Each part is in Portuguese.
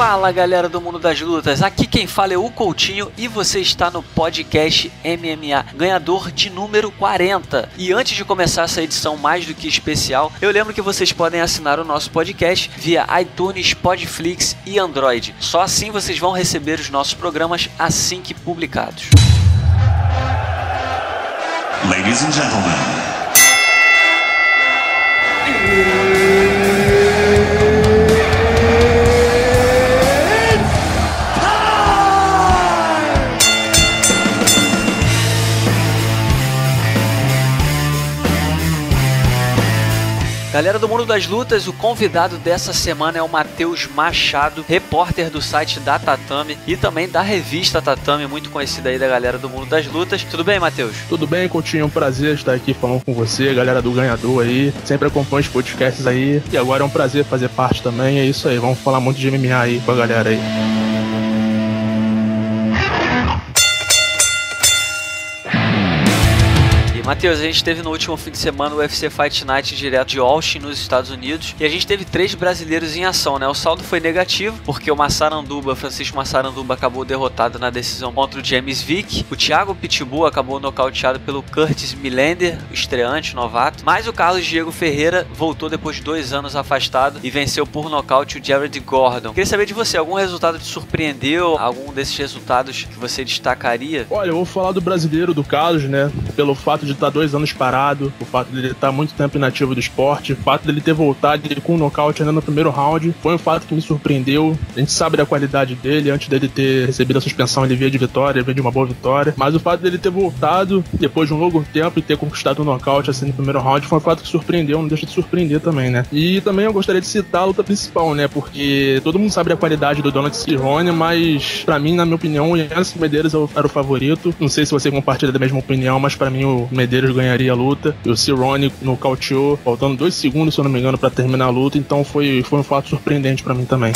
Fala galera do mundo das lutas, aqui quem fala é o Coutinho e você está no podcast MMA, ganhador de número 40. E antes de começar essa edição mais do que especial, eu lembro que vocês podem assinar o nosso podcast via iTunes, Podflix e Android. Só assim vocês vão receber os nossos programas assim que publicados. Ladies and gentlemen. Galera do mundo das lutas, o convidado dessa semana é o Matheus Machado, repórter do site da Tatame e também da revista Tatame, muito conhecida aí da galera do mundo das lutas. Tudo bem, Matheus? Tudo bem, Coutinho, é um prazer estar aqui falando com você, galera do Ganhador aí, sempre acompanho os podcasts aí e agora é um prazer fazer parte também, é isso aí, vamos falar muito de MMA aí com a galera aí. Matheus, a gente teve no último fim de semana o UFC Fight Night direto de Austin, nos Estados Unidos, e a gente teve 3 brasileiros em ação, né? O saldo foi negativo, porque o Francisco Massaranduba acabou derrotado na decisão contra o James Vick, o Thiago Pitbull acabou nocauteado pelo Curtis Millender, estreante, novato, mas o Carlos Diego Ferreira voltou depois de 2 anos afastado e venceu por nocaute o Jared Gordon. Queria saber de você, algum resultado te surpreendeu? Algum desses resultados que você destacaria? Olha, eu vou falar do brasileiro, do Carlos, né? Pelo fato de estar 2 anos parado, o fato dele estar muito tempo inativo do esporte, o fato dele ter voltado com um nocaute ainda no primeiro round, foi um fato que me surpreendeu. A gente sabe da qualidade dele, antes dele ter recebido a suspensão ele veio de vitória, ele veio de uma boa vitória, mas o fato dele ter voltado depois de um longo tempo e ter conquistado um nocaute assim no primeiro round foi um fato que surpreendeu, não deixa de surpreender também, né? E também eu gostaria de citar a luta principal, né? Porque todo mundo sabe da qualidade do Donald Cerrone, mas pra mim, na minha opinião, o Yancy Medeiros era o favorito. Não sei se você compartilha da mesma opinião, mas pra mim o Medeiros ganharia a luta, e o Cerrone nocauteou, faltando 2 segundos, se eu não me engano, pra terminar a luta, então foi um fato surpreendente pra mim também.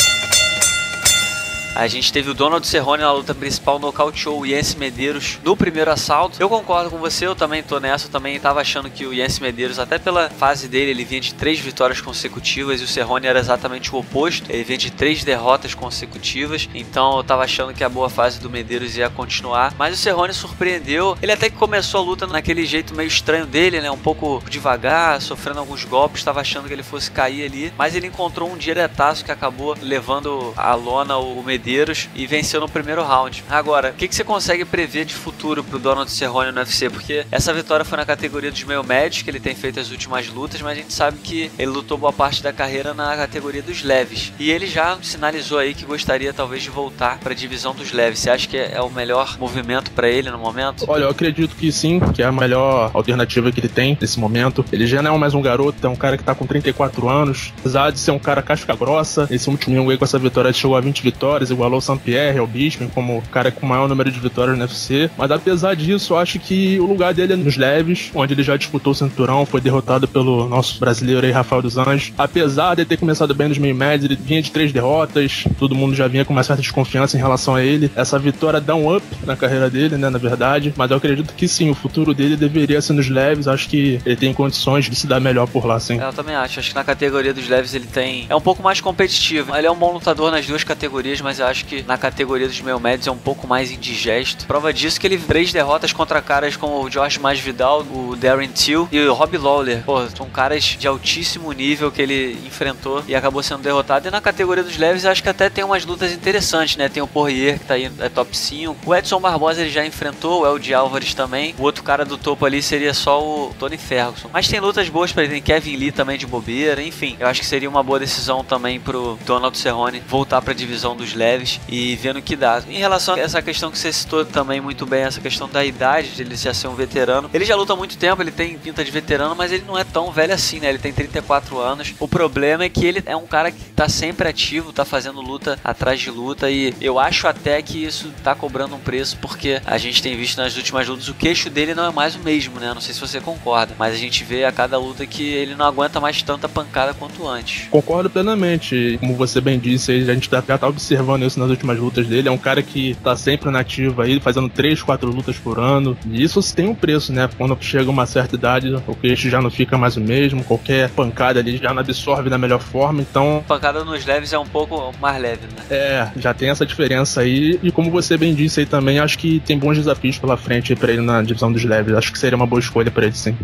A gente teve o Donald Cerrone na luta principal, nocauteou o Yancy Medeiros no primeiro assalto. Eu concordo com você, eu também tô nessa, eu também tava achando que o Yancy Medeiros, até pela fase dele, ele vinha de 3 vitórias consecutivas e o Cerrone era exatamente o oposto, ele vinha de 3 derrotas consecutivas, então eu tava achando que a boa fase do Medeiros ia continuar, mas o Cerrone surpreendeu, ele até que começou a luta naquele jeito meio estranho dele, né, um pouco devagar, sofrendo alguns golpes, tava achando que ele fosse cair ali, mas ele encontrou um diretaço que acabou levando à lona o Medeiros e venceu no primeiro round. Agora, o que você consegue prever de futuro pro Donald Cerrone no UFC? Porque essa vitória foi na categoria dos meio médios, que ele tem feito as últimas lutas, mas a gente sabe que ele lutou boa parte da carreira na categoria dos leves. E ele já sinalizou aí que gostaria talvez de voltar para a divisão dos leves. Você acha que é o melhor movimento para ele no momento? Olha, eu acredito que sim, que é a melhor alternativa que ele tem nesse momento. Ele já não é mais um garoto, é um cara que tá com 34 anos, apesar de ser um cara casca grossa. Esse último domingo aí com essa vitória ele chegou a 20 vitórias, igualou o Saint-Pierre, o Bisping, como o cara com o maior número de vitórias no UFC, mas apesar disso, eu acho que o lugar dele é nos leves, onde ele já disputou o cinturão, foi derrotado pelo nosso brasileiro aí, Rafael dos Anjos. Apesar de ter começado bem nos meio médios, ele vinha de 3 derrotas, todo mundo já vinha com uma certa desconfiança em relação a ele. Essa vitória dá um up na carreira dele, né, na verdade, mas eu acredito que sim, o futuro dele deveria ser nos leves, acho que ele tem condições de se dar melhor por lá, sim. Eu também acho que na categoria dos leves ele é um pouco mais competitivo, ele é um bom lutador nas 2 categorias, mas eu acho que na categoria dos meio médios é um pouco mais indigesto. Prova disso que ele 3 derrotas contra caras como o Jorge Masvidal, o Darren Till e o Robbie Lawler. Pô, são caras de altíssimo nível que ele enfrentou e acabou sendo derrotado. E na categoria dos leves eu acho que até tem umas lutas interessantes, né? Tem o Poirier que tá aí, é top 5. O Edson Barbosa ele já enfrentou, o Eldie Álvares também. O outro cara do topo ali seria só o Tony Ferguson. Mas tem lutas boas pra ele, tem Kevin Lee também de bobeira, enfim. Eu acho que seria uma boa decisão também pro Donald Cerrone voltar pra divisão dos leves e vendo o que dá. Em relação a essa questão que você citou também muito bem, essa questão da idade, de ele já ser um veterano. Ele já luta há muito tempo, ele tem pinta de veterano, mas ele não é tão velho assim, né? Ele tem 34 anos. O problema é que ele é um cara que tá sempre ativo, tá fazendo luta atrás de luta e eu acho até que isso tá cobrando um preço, porque a gente tem visto nas últimas lutas o queixo dele não é mais o mesmo, né? Não sei se você concorda, mas a gente vê a cada luta que ele não aguenta mais tanta pancada quanto antes. Concordo plenamente. Como você bem disse, a gente já tá observando potencial nisso nas últimas lutas dele. É um cara que tá sempre na ativa aí, fazendo 3, 4 lutas por ano. E isso tem um preço, né? Quando chega uma certa idade, o queixo já não fica mais o mesmo, qualquer pancada ali já não absorve da melhor forma, então... Pancada nos leves é um pouco mais leve, né? Já tem essa diferença aí. E como você bem disse aí também, acho que tem bons desafios pela frente pra ele na divisão dos leves. Acho que seria uma boa escolha pra ele, sim.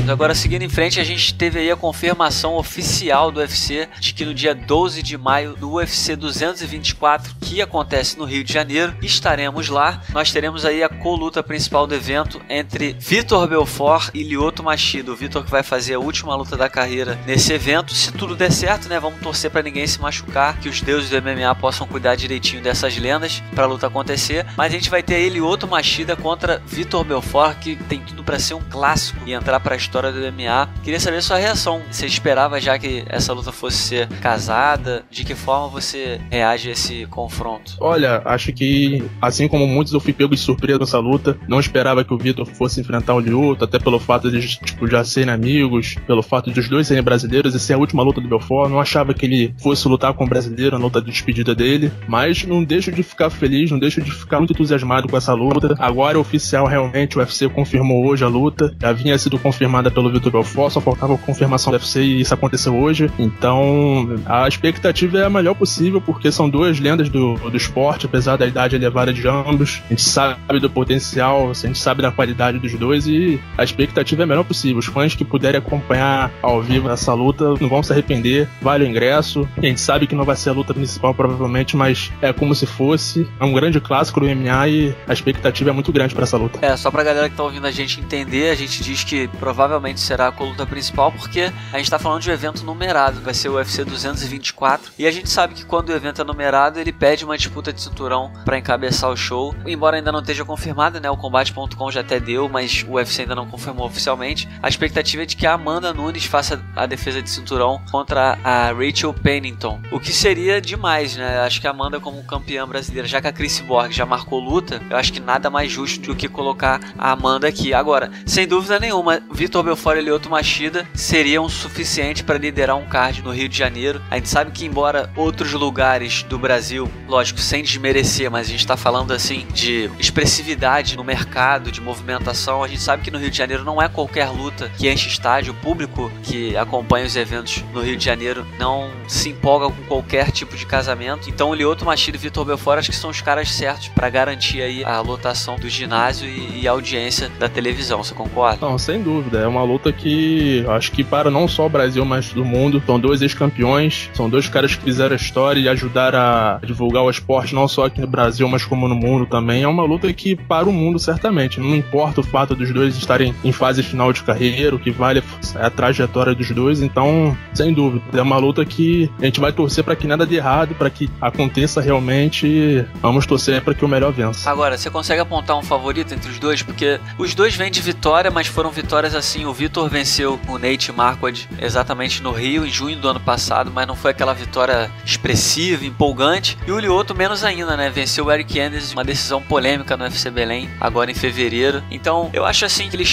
Agora, seguindo em frente, a gente teve aí a confirmação oficial do UFC de que no dia 12 de maio do UFC 224, que acontece no Rio de Janeiro, estaremos lá. Nós teremos aí a co-luta principal do evento entre Vitor Belfort e Lyoto Machida. O Vitor que vai fazer a última luta da carreira nesse evento. Se tudo der certo, né, vamos torcer para ninguém se machucar, que os deuses do MMA possam cuidar direitinho dessas lendas para a luta acontecer. Mas a gente vai ter aí Lyoto Machida contra Vitor Belfort, que tem tudo para ser um clássico e entrar para a história do MMA. Queria saber sua reação. Você esperava já que essa luta fosse ser casada? De que forma você reage a esse confronto? Olha, acho que, assim como muitos, eu fui pego de surpresa nessa luta. Não esperava que o Vitor fosse enfrentar o Lyoto, até pelo fato de já serem amigos, pelo fato de os dois serem brasileiros e ser a última luta do Belfort. Não achava que ele fosse lutar com o brasileiro na luta de despedida dele, mas não deixo de ficar feliz, não deixo de ficar muito entusiasmado com essa luta. Agora é oficial, realmente, o UFC confirmou hoje a luta. Já havia sido confirmada pelo Vitor Belfort, só faltava a confirmação do UFC e isso aconteceu hoje. Então, a expectativa é a melhor possível, porque são duas lendas do esporte, apesar da idade elevada de ambos. A gente sabe do potencial, a gente sabe da qualidade dos dois e a expectativa é a melhor possível. Os fãs que puderem acompanhar ao vivo essa luta não vão se arrepender. Vale o ingresso. A gente sabe que não vai ser a luta principal, provavelmente, mas é como se fosse. É um grande clássico do MMA e a expectativa é muito grande para essa luta. Só pra galera que tá ouvindo a gente entender, a gente diz que provavelmente será a luta principal, porque a gente tá falando de um evento numerado, vai ser o UFC 224, e a gente sabe que quando o evento é numerado, ele pede uma disputa de cinturão pra encabeçar o show, embora ainda não esteja confirmado, né, o combate.com já até deu, mas o UFC ainda não confirmou oficialmente. A expectativa é de que a Amanda Nunes faça a defesa de cinturão contra a Rachel Pennington, o que seria demais, né? Acho que a Amanda, como campeã brasileira, já que a Cris Borg já marcou luta, eu acho que nada mais justo do que colocar a Amanda aqui. Agora, sem dúvida nenhuma, Vitor Belfort e Lyoto Machida seriam suficiente para liderar um card no Rio de Janeiro. A gente sabe que, embora outros lugares do Brasil, lógico, sem desmerecer, mas a gente está falando assim de expressividade no mercado, de movimentação, a gente sabe que no Rio de Janeiro não é qualquer luta que enche estádio. O público que acompanha os eventos no Rio de Janeiro não se empolga com qualquer tipo de casamento. Então o Lyoto Machida e Vitor Belfort acho que são os caras certos para garantir aí a lotação do ginásio e a audiência da televisão. Você concorda? Não, sem dúvida. É uma luta que acho que para não só o Brasil, mas do mundo. São dois ex-campeões, são dois caras que fizeram a história e ajudaram a divulgar o esporte não só aqui no Brasil, mas como no mundo também. É uma luta que para o mundo, certamente. Não importa o fato dos dois estarem em fase final de carreira, o que vale é a trajetória dos dois. Então, sem dúvida, é uma luta que a gente vai torcer para que nada dê errado, para que aconteça realmente. Vamos torcer para que o melhor vença. Agora, você consegue apontar um favorito entre os dois? Porque os dois vêm de vitória, mas foram vitórias assim. O Vitor venceu o Nate Marquardt exatamente no Rio, em junho do ano passado, mas não foi aquela vitória expressiva, empolgante. E o Lyoto menos ainda, né? Venceu o Eric Anders, uma decisão polêmica no UFC Belém, agora em fevereiro. Então, eu acho assim que eles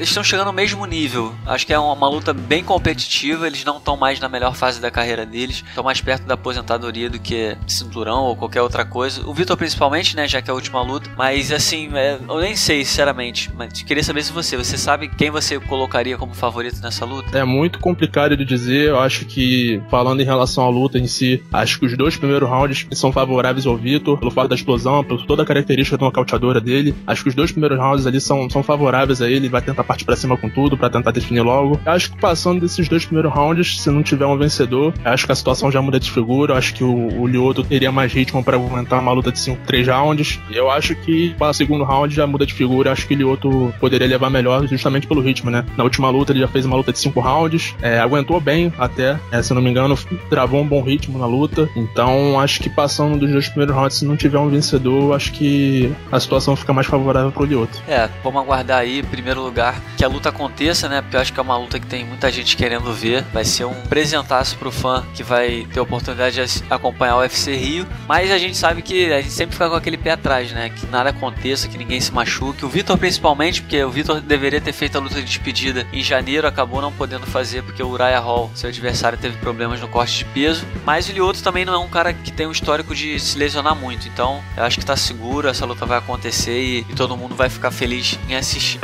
estão chegando no mesmo nível. Acho que é uma luta bem competitiva, eles não estão mais na melhor fase da carreira deles, estão mais perto da aposentadoria do que cinturão ou qualquer outra coisa. O Vitor principalmente, né? Já que é a última luta. Mas assim, eu nem sei, sinceramente, mas queria saber se você sabe quem você colocaria como favorito nessa luta? É muito complicado de dizer. Eu acho que, falando em relação à luta em si, acho que os dois primeiros rounds são favoráveis ao Vitor, pelo fato da explosão, por toda a característica nocauteadora dele. Acho que os dois primeiros rounds ali são favoráveis a ele, vai tentar partir pra cima com tudo, pra tentar definir logo. Eu acho que passando desses dois primeiros rounds, se não tiver um vencedor, acho que a situação já muda de figura. Eu acho que o Lyoto teria mais ritmo pra aguentar uma luta de 3 rounds. Eu acho que para o segundo round já muda de figura. Eu acho que o Lyoto poderia levar melhor, justamente pelo ritmo, né? Na última luta ele já fez uma luta de 5 rounds, aguentou bem até, se não me engano, travou um bom ritmo na luta. Então acho que passando dos dois primeiros rounds, se não tiver um vencedor, acho que a situação fica mais favorável pro Lyoto. Vamos aguardar aí, em primeiro lugar, que a luta aconteça, né? Porque eu acho que é uma luta que tem muita gente querendo ver. Vai ser um presentaço pro fã que vai ter a oportunidade de acompanhar o UFC Rio. Mas a gente sabe que a gente sempre fica com aquele pé atrás, né? Que nada aconteça, que ninguém se machuque. O Vitor principalmente, porque o Vitor deveria ter feito a luta de despedida em janeiro, acabou não podendo fazer porque o Uriah Hall, seu adversário, teve problemas no corte de peso. Mas o Lyoto também não é um cara que tem um histórico de se lesionar muito, então eu acho que tá seguro, essa luta vai acontecer e todo mundo vai ficar feliz em assistir.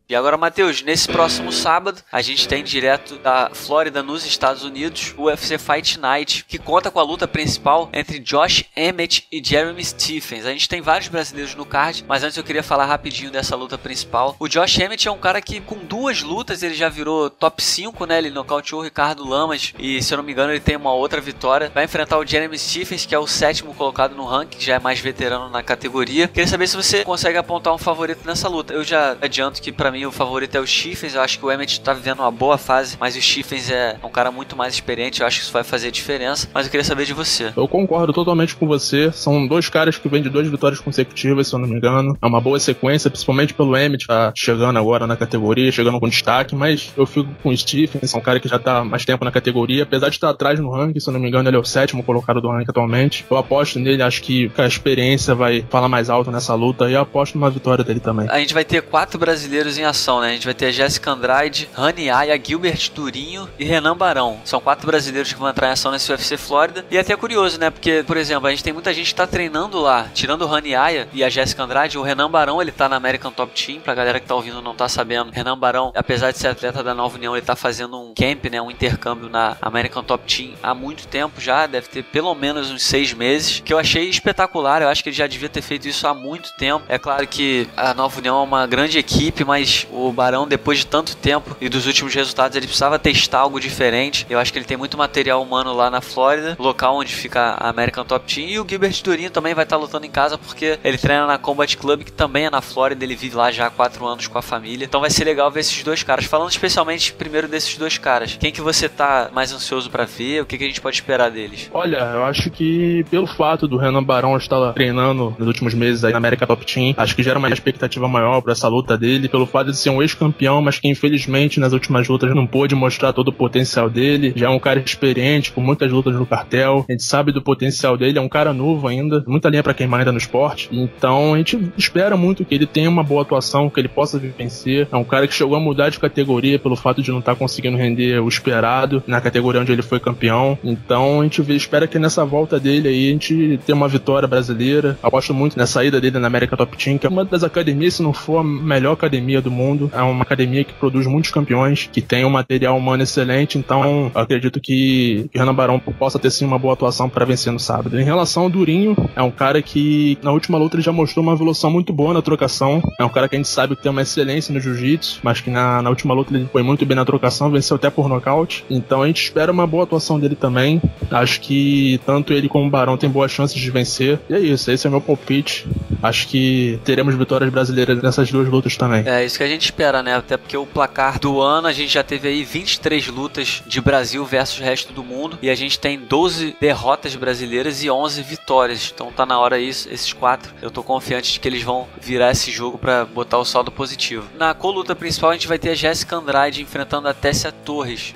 E agora, Matheus, nesse próximo sábado, a gente tem direto da Flórida, nos Estados Unidos, o UFC Fight Night, que conta com a luta principal entre Josh Emmett e Jeremy Stephens. A gente tem vários brasileiros no card, mas antes eu queria falar rapidinho dessa luta principal. O Josh Emmett é um cara que, com 2 lutas, ele já virou top 5, né? Ele nocauteou o Ricardo Lamas e, se eu não me engano, ele tem uma outra vitória. Vai enfrentar o Jeremy Stephens, que é o 7º colocado no ranking, que já é mais veterano na categoria. Queria saber se você consegue apontar um favorito nessa luta. Eu já adianto que, pra mim, o favorito é o Stephens. Eu acho que o Emmett tá vivendo uma boa fase, mas o Stephens é um cara muito mais experiente. Eu acho que isso vai fazer diferença, mas eu queria saber de você. Eu concordo totalmente com você. São 2 caras que vêm de 2 vitórias consecutivas, se eu não me engano. É uma boa sequência, principalmente pelo Emmett, tá chegando agora na categoria, chegando com destaque, mas eu fico com o Stephens, é um cara que já tá mais tempo na categoria, apesar de estar atrás no ranking, se eu não me engano, ele é o 7º colocado do ranking atualmente. Eu aposto nele, acho que a experiência vai falar mais alto nessa luta, e eu aposto numa vitória dele também. A gente vai ter 4 brasileiros em ação, né? A gente vai ter a Jéssica Andrade, Rani Aya, Gilbert Durinho e Renan Barão. São 4 brasileiros que vão entrar em ação nesse UFC Flórida. E é até curioso, né? Porque, por exemplo, a gente tem muita gente que tá treinando lá. Tirando o Rani Aya e a Jéssica Andrade, o Renan Barão, ele tá na American Top Team. Pra galera que tá ouvindo não tá sabendo, Renan Barão, apesar de ser atleta da Nova União, ele tá fazendo um camp, né? Um intercâmbio na American Top Team há muito tempo já. Deve ter pelo menos uns 6 meses. Que eu achei espetacular. Eu acho que ele já devia ter feito isso há muito tempo. É claro que a Nova União é uma grande equipe, mas o Barão, depois de tanto tempo e dos últimos resultados, ele precisava testar algo diferente. Eu acho que ele tem muito material humano lá na Flórida, local onde fica a American Top Team. E o Gilbert Durinho também vai estar lutando em casa porque ele treina na Combat Club, que também é na Flórida. Ele vive lá já há 4 anos com a família. Então vai ser legal ver esses 2 caras. Falando especialmente primeiro desses 2 caras, quem que você tá mais ansioso pra ver? O que a gente pode esperar deles? Olha, eu acho que pelo fato do Renan Barão estar treinando nos últimos meses aí na American Top Team, acho que gera uma expectativa maior pra essa luta dele, pelo fato de ser um ex-campeão, mas que infelizmente nas últimas lutas não pôde mostrar todo o potencial dele. Já é um cara experiente, com muitas lutas no cartel, a gente sabe do potencial dele, é um cara novo ainda, muita linha pra queimar ainda no esporte, então a gente espera muito que ele tenha uma boa atuação, que ele possa vencer. É um cara que chegou a mudar de categoria pelo fato de não estar conseguindo render o esperado na categoria onde ele foi campeão, então a gente espera que nessa volta dele aí a gente tenha uma vitória brasileira. Eu gosto muito na saída dele na American Top Team, que é uma das academias, se não for a melhor academia do mundo, é uma academia que produz muitos campeões, que tem um material humano excelente, então eu acredito que Renan Barão possa ter sim uma boa atuação para vencer no sábado. Em relação ao Durinho, é um cara que na última luta ele já mostrou uma evolução muito boa na trocação, é um cara que a gente sabe que tem uma excelência no jiu-jitsu, mas que na última luta ele foi muito bem na trocação, venceu até por nocaute, então a gente espera uma boa atuação dele também. Acho que tanto ele como o Barão tem boas chances de vencer, e é isso, esse é o meu palpite. Acho que teremos vitórias brasileiras nessas 2 lutas também. É isso que a gente espera, né? Até porque o placar do ano, a gente já teve aí 23 lutas de Brasil versus o resto do mundo, e a gente tem 12 derrotas brasileiras e 11 vitórias, então tá na hora isso, esses 4, eu tô confiante de que eles vão virar esse jogo pra botar o saldo positivo. Na co-luta principal a gente vai ter a Jéssica Andrade enfrentando a Tessia Torres,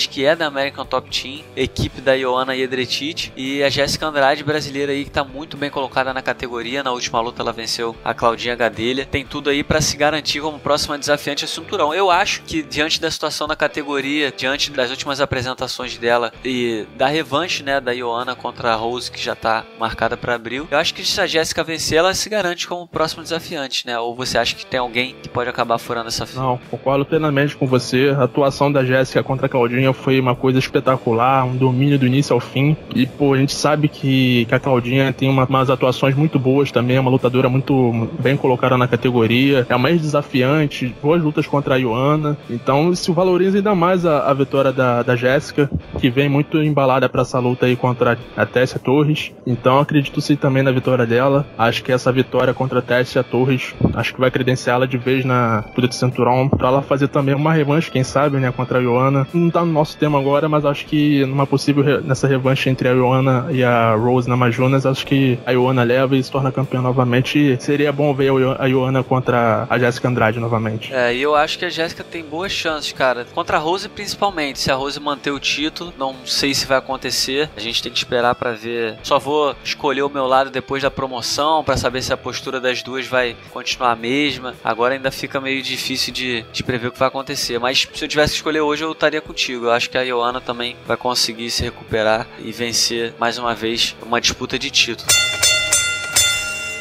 que é da American Top Team, equipe da Ioana Jedrzejczyk, e a Jéssica Andrade, brasileira aí, que tá muito bem colocada na categoria. Na última luta ela venceu a Claudinha Gadelha, tem tudo aí pra se garantir como próxima desafiante a cinturão. Eu acho que diante da situação da categoria, diante das últimas apresentações dela e da revanche, né, da Ioana contra a Rose, que já tá marcada pra abril, eu acho que se a Jéssica vencer, ela se garante como próximo desafiante, né? Ou você acha que tem alguém que pode acabar furando essa fila? Não, concordo plenamente com você. A atuação da Jéssica contra a Claudinha foi uma coisa espetacular, um domínio do início ao fim, e pô, a gente sabe que a Claudinha tem umas atuações muito boas também, é uma lutadora muito bem colocada na categoria, é a mais desafiante, boas lutas contra a Ioana, então isso valoriza ainda mais a vitória da Jéssica, que vem muito embalada para essa luta aí contra a Tessia Torres, então acredito sim também na vitória dela. Acho que essa vitória contra a Tessia Torres, acho que vai credenciá-la de vez na disputa de cinturão, pra ela fazer também uma revanche, quem sabe, né, contra a Ioana. Não tá no nosso tema agora, mas acho que numa possível nessa revanche entre a Ioana e a Rose Namajunas, acho que a Ioana leva e se torna campeã novamente. Seria bom ver a Ioana contra a Jéssica Andrade Andrade novamente. E eu acho que a Jéssica tem boas chances, cara. Contra a Rose principalmente. Se a Rose manter o título, não sei se vai acontecer. A gente tem que esperar pra ver. Só vou escolher o meu lado depois da promoção pra saber se a postura das duas vai continuar a mesma. Agora ainda fica meio difícil de prever o que vai acontecer. Mas se eu tivesse que escolher hoje, eu estaria contigo. Eu acho que a Joanna também vai conseguir se recuperar e vencer mais uma vez uma disputa de título.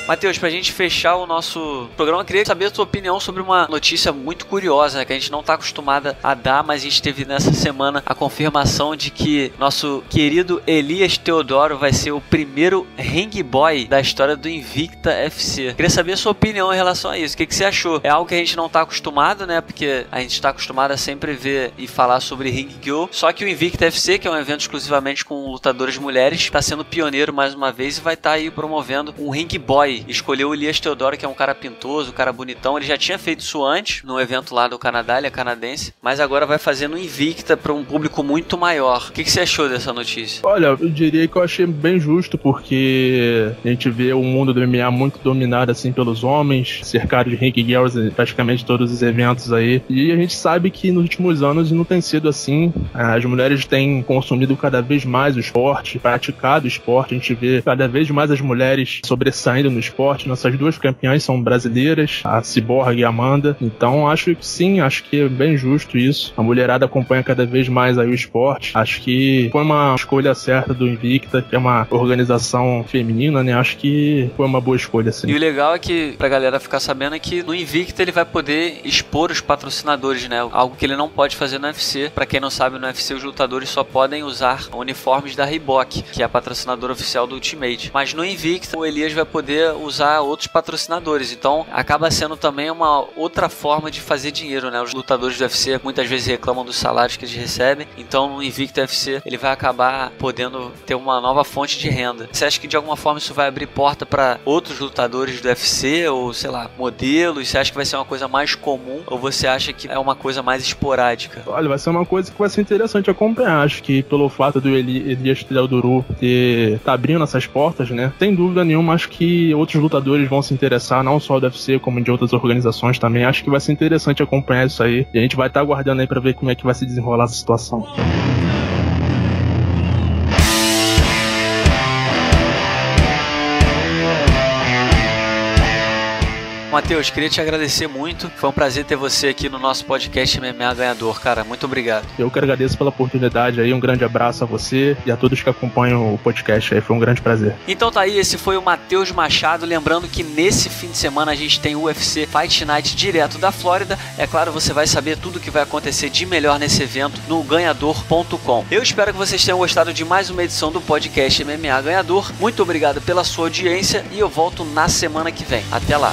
Matheus, pra gente fechar o nosso programa, eu queria saber a tua opinião sobre uma notícia muito curiosa, né, que a gente não tá acostumada a dar, mas a gente teve nessa semana a confirmação de que nosso querido Elias Teodoro vai ser o primeiro ring boy da história do Invicta FC. Queria saber a sua opinião em relação a isso. O que você achou? É algo que a gente não tá acostumado, né, porque a gente tá acostumado a sempre ver e falar sobre ring girl, só que o Invicta FC, que é um evento exclusivamente com lutadoras mulheres, tá sendo pioneiro mais uma vez e vai estar aí promovendo um ring boy. Escolheu o Elias Teodoro, que é um cara pintoso, um cara bonitão. Ele já tinha feito isso antes, num evento lá do Canadá, ele é canadense, mas agora vai fazer no Invicta para um público muito maior. O que você achou dessa notícia? Olha, eu diria que eu achei bem justo, porque a gente vê o mundo do MMA muito dominado assim pelos homens, cercado de ring girls em praticamente todos os eventos aí, e a gente sabe que nos últimos anos não tem sido assim. As mulheres têm consumido cada vez mais o esporte, praticado o esporte. A gente vê cada vez mais as mulheres sobressaindo no esporte. Nossas duas campeãs são brasileiras, a Cyborg e a Amanda. Então acho que sim, acho que é bem justo isso. A mulherada acompanha cada vez mais aí o esporte. Acho que foi uma escolha certa do Invicta, que é uma organização feminina, né? Acho que foi uma boa escolha, sim. E o legal é que, pra galera ficar sabendo, é que no Invicta ele vai poder expor os patrocinadores, né? Algo que ele não pode fazer no UFC. Pra quem não sabe, no UFC os lutadores só podem usar uniformes da Reebok, que é a patrocinadora oficial do Ultimate. Mas no Invicta o Elias vai poder usar outros patrocinadores, então acaba sendo também uma outra forma de fazer dinheiro, né? Os lutadores do UFC muitas vezes reclamam dos salários que eles recebem, então no Invicta UFC ele vai acabar podendo ter uma nova fonte de renda. Você acha que de alguma forma isso vai abrir porta para outros lutadores do UFC, ou sei lá, modelos? Você acha que vai ser uma coisa mais comum, ou você acha que é uma coisa mais esporádica? Olha, vai ser uma coisa que vai ser interessante acompanhar. Acho que pelo fato do Elias Teodoro tá abrindo essas portas, né? Sem dúvida nenhuma, acho que outros lutadores vão se interessar, não só do UFC, como de outras organizações também. Acho que vai ser interessante acompanhar isso aí. E a gente vai estar aguardando aí pra ver como é que vai se desenrolar essa situação. Matheus, queria te agradecer muito. Foi um prazer ter você aqui no nosso podcast MMA Ganhador, cara. Muito obrigado. Eu que agradeço pela oportunidade aí. Um grande abraço a você e a todos que acompanham o podcast aí. Foi um grande prazer. Então tá aí, esse foi o Matheus Machado. Lembrando que nesse fim de semana a gente tem o UFC Fight Night direto da Flórida. É claro, você vai saber tudo o que vai acontecer de melhor nesse evento no ganhador.com. Eu espero que vocês tenham gostado de mais uma edição do podcast MMA Ganhador. Muito obrigado pela sua audiência e eu volto na semana que vem. Até lá.